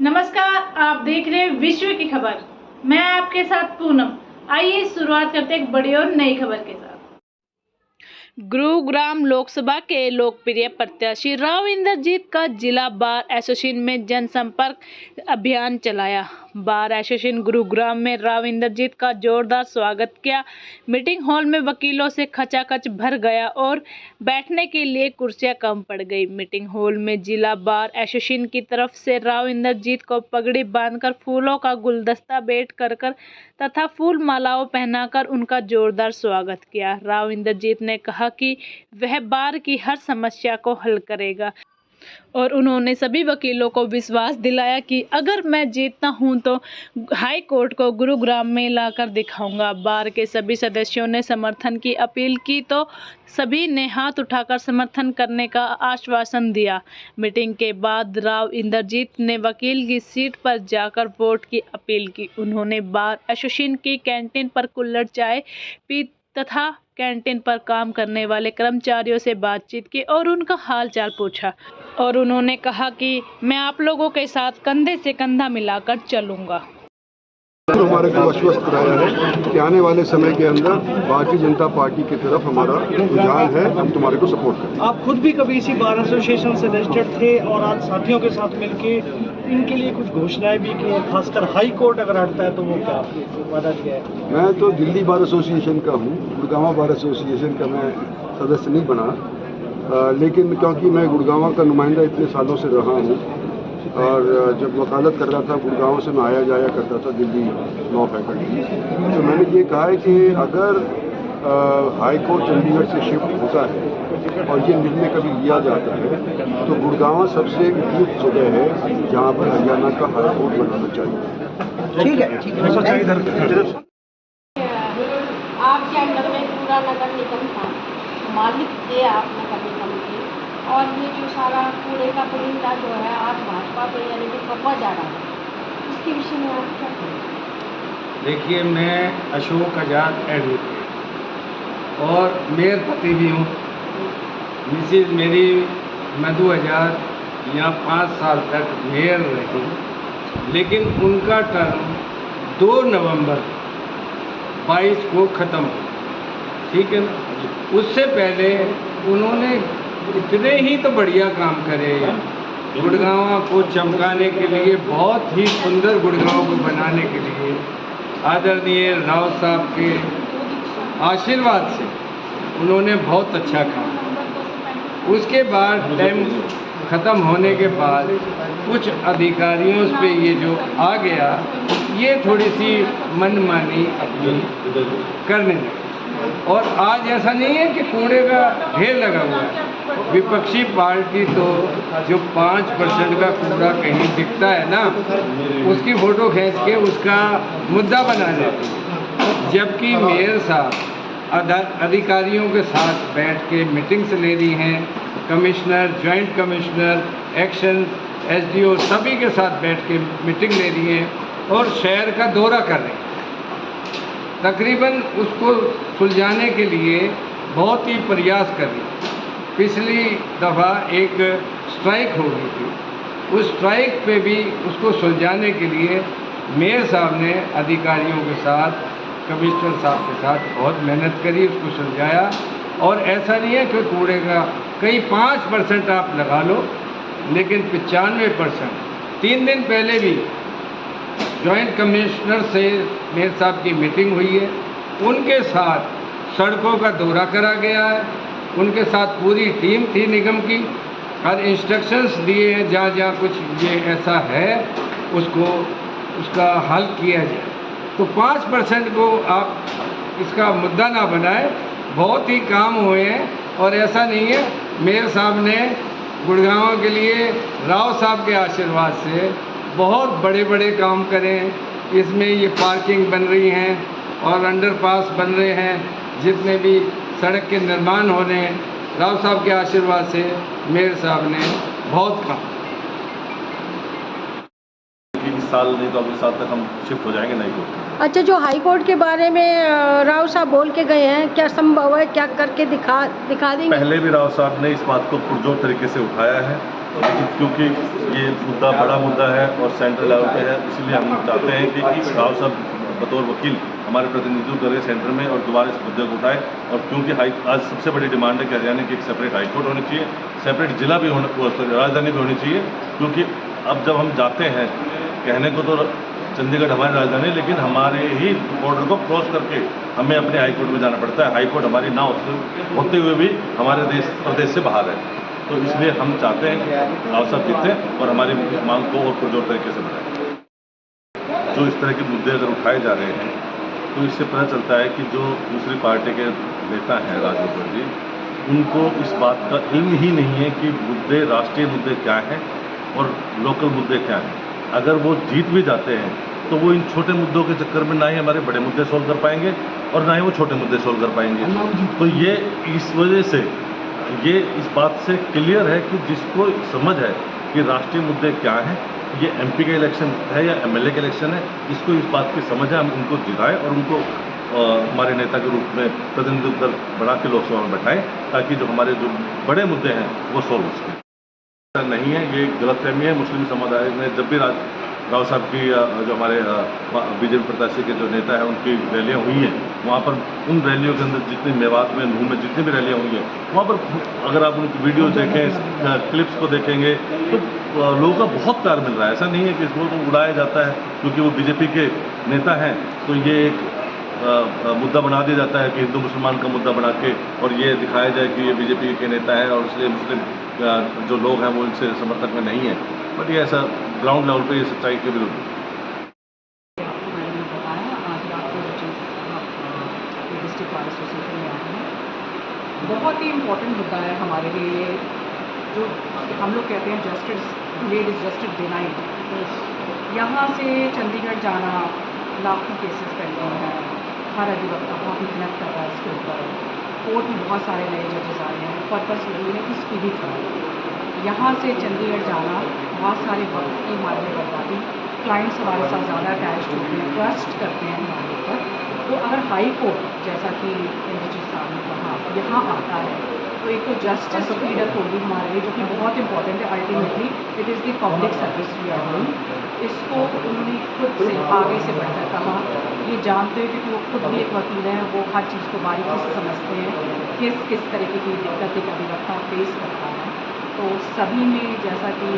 नमस्कार, आप देख रहे हैं विश्व की खबर। मैं आपके साथ पूनम। आइए शुरुआत करते हैं एक बड़ी और नई खबर के साथ। गुरुग्राम लोकसभा के लोकप्रिय प्रत्याशी राव इंद्रजीत का जिला बार एसोसिएशन में जनसंपर्क अभियान चलाया। बार एसोसिएशन गुरुग्राम में राव इंद्रजीत का जोरदार स्वागत किया। मीटिंग हॉल में वकीलों से खचाखच भर गया और बैठने के लिए कुर्सियां कम पड़ गई। मीटिंग हॉल में जिला बार एसोसिएशन की तरफ से राव इंद्रजीत को पगड़ी बांधकर फूलों का गुलदस्ता भेंट कर तथा फूल मालाओं पहनाकर उनका जोरदार स्वागत किया। राव इंद्रजीत ने कहा कि वह बार की हर समस्या को हल करेगा और उन्होंने सभी वकीलों को विश्वास दिलाया कि अगर मैं जीतता हूं तो हाई कोर्ट को गुरुग्राम में लाकर दिखाऊंगा। बार के सभी सदस्यों ने समर्थन की अपील की तो सभी ने हाथ उठाकर समर्थन करने का आश्वासन दिया। मीटिंग के बाद राव इंद्रजीत ने वकील की सीट पर जाकर वोट की अपील की। उन्होंने बार एसोसिएशन की कैंटीन पर कुल्हड़ चाय पी तथा कैंटीन पर काम करने वाले कर्मचारियों से बातचीत की और उनका हाल चाल पूछा और उन्होंने कहा कि मैं आप लोगों के साथ कंधे से कंधा मिलाकर चलूंगा। हमारे को आश्वस्त कराया है कि आने वाले समय के अंदर भारतीय जनता पार्टी की तरफ हमारा रुझान है, हम तुम्हारे को सपोर्ट करें। आप खुद भी कभी इसी बार एसोसिएशन से रजिस्टर्ड थे और आज साथियों के साथ मिलके इनके लिए कुछ घोषणाएं भी की हैं, खासकर हाई कोर्ट अगर हटता है तो वो क्या वादा किया है? मैं तो दिल्ली बार एसोसिएशन का हूँ, गुड़गांव बार एसोसिएशन का मैं सदस्य नहीं बना, लेकिन क्योंकि मैं गुड़गांव का नुमाइंदा इतने सालों से रहा हूँ और जब वकालत कर रहा था गुड़गांव से मैं आया जाया करता था दिल्ली लॉ फैकल्टी, तो मैंने ये कहा है कि अगर हाई कोर्ट चंडीगढ़ से शिफ्ट होता है और ये निर्णय कभी लिया जाता है तो गुड़गांव सबसे उपयुक्त जगह है जहाँ पर हरियाणा का हाई कोर्ट बनाना चाहिए। ठीक है, ठीक है। आपके अंडर में पूरा नगर निगम था, मालिक थे आप नगर निगम के, और ये जो सारा कूड़े का परिंदा जो है आज भाजपा पे यानी कि कब्जा जा रहा है, इसके विषय में आप क्या कहें? देखिए, मैं अशोक आजाद एडवोकेट और मेयर पति भी हूँ। मिसिज मेरी मधु आजाद यहाँ 5 साल तक मेयर रही, लेकिन उनका टर्म 2 नवंबर 22 को ख़त्म हुआ, ठीक है ना। उससे पहले उन्होंने इतने ही तो बढ़िया काम करे, गुड़गांव को चमकाने के लिए, बहुत ही सुंदर गुड़गांव को बनाने के लिए आदरणीय राव साहब के आशीर्वाद से उन्होंने बहुत अच्छा काम। उसके बाद टाइम ख़त्म होने के बाद कुछ अधिकारियों पे ये जो आ गया, ये थोड़ी सी मनमानी अपनी करने लगे। और आज ऐसा नहीं है कि कूड़े का ढेर लगा हुआ है। विपक्षी पार्टी तो जो 5% का कूड़ा कहीं दिखता है ना, उसकी फ़ोटो खींच के उसका मुद्दा बना देती है, जबकि मेयर साहब अधिकारियों के साथ बैठ के मीटिंग्स ले रही हैं, commissioner, joint commissioner, action, SDO सभी के साथ बैठ के मीटिंग ले रही हैं और शहर का दौरा कर रही हैं। तकरीबन उसको सुलझाने के लिए बहुत ही प्रयास कर रही है। पिछली दफ़ा एक स्ट्राइक हो गई थी, उस स्ट्राइक पे भी उसको सुलझाने के लिए मेयर साहब ने अधिकारियों के साथ, कमिश्नर साहब के साथ बहुत मेहनत करी, उसको सुलझाया। और ऐसा नहीं है कि कूड़े का कहीं 5% आप लगा लो, लेकिन 95%। 3 दिन पहले भी जॉइंट कमिश्नर से मेयर साहब की मीटिंग हुई है, उनके साथ सड़कों का दौरा करा गया है, उनके साथ पूरी टीम थी निगम की, और इंस्ट्रक्शंस दिए हैं जहाँ जहाँ कुछ ये ऐसा है उसका हल किया जाए। तो 5% को आप इसका मुद्दा ना बनाए, बहुत ही काम हुए हैं। और ऐसा नहीं है, मेयर साहब ने गुड़गांव के लिए राव साहब के आशीर्वाद से बहुत बड़े बड़े काम करें। इसमें ये पार्किंग बन रही हैं और अंडरपास बन रहे हैं, जितने भी सड़क के निर्माण हो रहे हैं, राव साहब के आशीर्वाद से मेयर साहब ने बहुत काम। इस साल नहीं तो अगले साल तक हम शिफ्ट हो जाएंगे नई कोर्ट। अच्छा, जो हाई कोर्ट के बारे में राव साहब बोल के गए हैं, क्या संभव है, क्या करके दिखा देंगे? पहले भी राव साहब ने इस बात को पुरजोर तरीके से उठाया है लेकिन क्योंकि ये मुद्दा बड़ा मुद्दा है और सेंट्रल लेवल पे है, इसलिए हम चाहते हैं कि राव साहब बतौर वकील हमारे प्रतिनिधित्व करें सेंटर में और दोबारा इस मुद्दे को उठाए। और क्योंकि आज सबसे बड़ी डिमांड है कि हरियाणा की एक सेपरेट हाईकोर्ट होनी चाहिए, सेपरेट जिला भी राजधानी भी होनी चाहिए। क्योंकि अब जब हम जाते हैं, कहने को तो चंडीगढ़ हमारी राजधानी है, लेकिन हमारे ही बॉर्डर को क्रॉस करके हमें अपने हाईकोर्ट में जाना पड़ता है। हाईकोर्ट हमारी ना होते हुए भी हमारे प्रदेश से बाहर है। तो इसलिए हम चाहते हैं कि राव साहब जीतें और हमारी मांग को और पुरजोर तरीके से बढ़ाएं। जो इस तरह के मुद्दे अगर उठाए जा रहे हैं तो इससे पता चलता है कि जो दूसरी पार्टी के नेता हैं राजनीतिक जी, उनको इस बात का इल्म ही नहीं है कि मुद्दे, राष्ट्रीय मुद्दे क्या हैं और लोकल मुद्दे क्या हैं। अगर वो जीत भी जाते हैं तो वो इन छोटे मुद्दों के चक्कर में ना ही हमारे बड़े मुद्दे सोल्व कर पाएंगे और ना ही वो छोटे मुद्दे सोल्व कर पाएंगे। तो ये इस वजह से ये इस बात से क्लियर है कि जिसको समझ है कि राष्ट्रीय मुद्दे क्या हैं, ये एमपी का इलेक्शन है या एमएलए का इलेक्शन है, जिसको इस बात की समझ है हम उनको जिताएं और उनको हमारे नेता के रूप में प्रतिनिधित्व कर बढ़ा के लोकसभा में बैठाएं, ताकि जो हमारे जो बड़े मुद्दे हैं वो सोल्व हो सकें। नहीं है, ये गलतफहमी है। मुस्लिम समुदाय ने जब भी राव साहब की जो हमारे बीजेपी प्रत्याशी के जो नेता हैं उनकी रैलियां हुई हैं, वहाँ पर उन रैलियों के अंदर जितनी मेवात में, नूह में जितनी भी रैलियां हुई हैं, वहाँ पर अगर आप उनकी वीडियो देखें, क्लिप्स को देखेंगे तो लोगों का बहुत प्यार मिल रहा है। ऐसा नहीं है कि इसको तो उड़ाया जाता है क्योंकि वो बीजेपी के नेता हैं, तो ये एक मुद्दा बना दिया जाता है कि हिंदू मुसलमान का मुद्दा बना के और ये दिखाया जाए कि ये बीजेपी के नेता हैं और इसलिए मुस्लिम जो लोग हैं वो इनसे समर्थक में नहीं है। बट ये ऐसा ग्राउंड लेवल पे ये सच्चाई के विरुद्ध है। मैंने बताया आज रात को डिस्ट्रिक्ट बार एसोसिएशन में आए हैं। बहुत ही इम्पोर्टेंट मुद्दा है हमारे लिए, जो हम लोग कहते हैं justice delayed is justice denied. यहाँ से चंडीगढ़ जाना लाखों केसेस पेंडिंग हैं, हर अधिवक्ता बहुत मेहनत कर रहा है इसके ऊपर, कोर्ट में बहुत सारे नए जजेस आ रहे हैं। पर्पस यही है कि स्पीडी ट्रायल। यहाँ से चंडीगढ़ जाना बहुत सारे वक्त की हमारे में बर्बादी, क्लाइंट्स हमारे साथ ज़्यादा अटैच होते हैं, ट्रस्ट करते हैं हमारे ऊपर। तो अगर हाई कोर्ट जैसा कि इंद्रजीत साहब ने कहा यहाँ आता है तो एक तो जस्टिस स्पीडअप होगी हमारे लिए, जो कि बहुत इंपॉर्टेंट है। Ultimately it is the public service we are doing. इसको उन्होंने खुद से आगे से बढ़कर कहा, ये जानते हैं क्योंकि वो खुद भी एक वकील हैं, वो हर चीज़ को बारीकी से समझते हैं, किस तरीके की दिक्कत एक अधिवक्ता फेस करता है। तो सभी में जैसा कि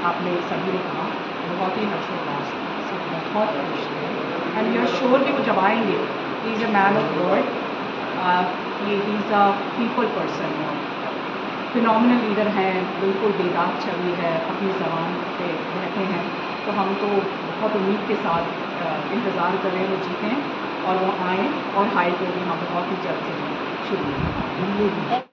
आपने सभी ने कहा बहुत ही हर्षोल्लास था, सब बहुत खुश थे। एंड वी आर श्योर कि वो जब आएंगे, he is a man of word, he is a people person, phenomenal leader हैं, बिल्कुल बेदाग छवि है, अपनी ज़बान पे रहते हैं। तो हम तो बहुत उम्मीद के साथ इंतज़ार कर रहे हैं वो जीतें और वो आएँ और हाई कोर्ट यहाँ बहुत ही जल्द से शुरू